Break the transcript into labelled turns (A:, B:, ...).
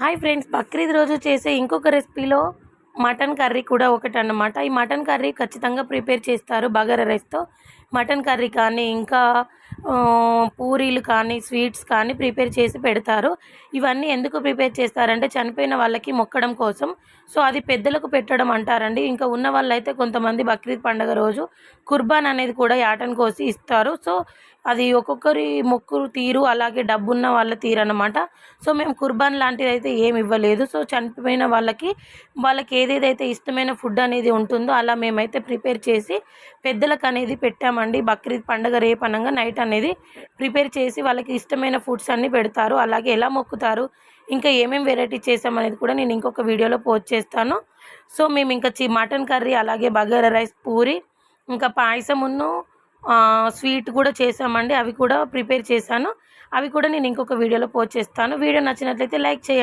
A: Hi friends, Bakrid రోజు చేసే ఇంకొక రెసిపీలో మటన్ కర్రీ కూడా ఒకటన్నమాట. ఈ మటన్ కర్రీ ఖచ్చితంగా ప్రిపేర్ చేస్తారు బగారా రైస్తో. మటన్ కర్రీ కానీ ఇంకా పూరీలు కానీ స్వీట్స్ కానీ ప్రిపేర్ చేసి పెడతారు. ఇవన్నీ ఎందుకు ప్రిపేర్ చేస్తారంటే చనిపోయిన వాళ్ళకి మొక్కడం కోసం. సో అది పెద్దలకు పెట్టడం అంటారండి. ఇంకా ఉన్న వాళ్ళైతే కొంతమంది బక్రీద్ పండుగ రోజు కుర్బాన్ అనేది కూడా యాటను కోసి ఇస్తారు. సో అది ఒక్కొక్కరి మొక్కు తీరు, అలాగే డబ్బున్న వాళ్ళ తీరు అన్నమాట. సో మేము కుర్బాన్ లాంటిది అయితే ఏమి ఇవ్వలేదు. సో చనిపోయిన వాళ్ళకి ఏదేదైతే ఇష్టమైన ఫుడ్ అనేది ఉంటుందో అలా మేమైతే ప్రిపేర్ చేసి పెద్దలకు అనేది పెట్టామండి. బక్రీద్ పండుగ రేపు అనగా నైట్ అనేది ప్రిపేర్ చేసి వాళ్ళకి ఇష్టమైన ఫుడ్స్ అన్నీ పెడతారు. అలాగే ఎలా మొక్కుతారు, ఇంకా ఏమేమి వెరైటీ చేసామనేది కూడా నేను ఇంకొక వీడియోలో పోస్ట్ చేస్తాను. సో మేము ఇంకా మటన్ కర్రీ, అలాగే బగారా రైస్, పూరి, ఇంకా పాయసమును స్వీట్ కూడా చేసామండి. అవి కూడా ప్రిపేర్ చేశాను. అవి కూడా నేను ఇంకొక వీడియోలో పోస్ట్ చేస్తాను. వీడియో నచ్చినట్లయితే లైక్ చేయండి.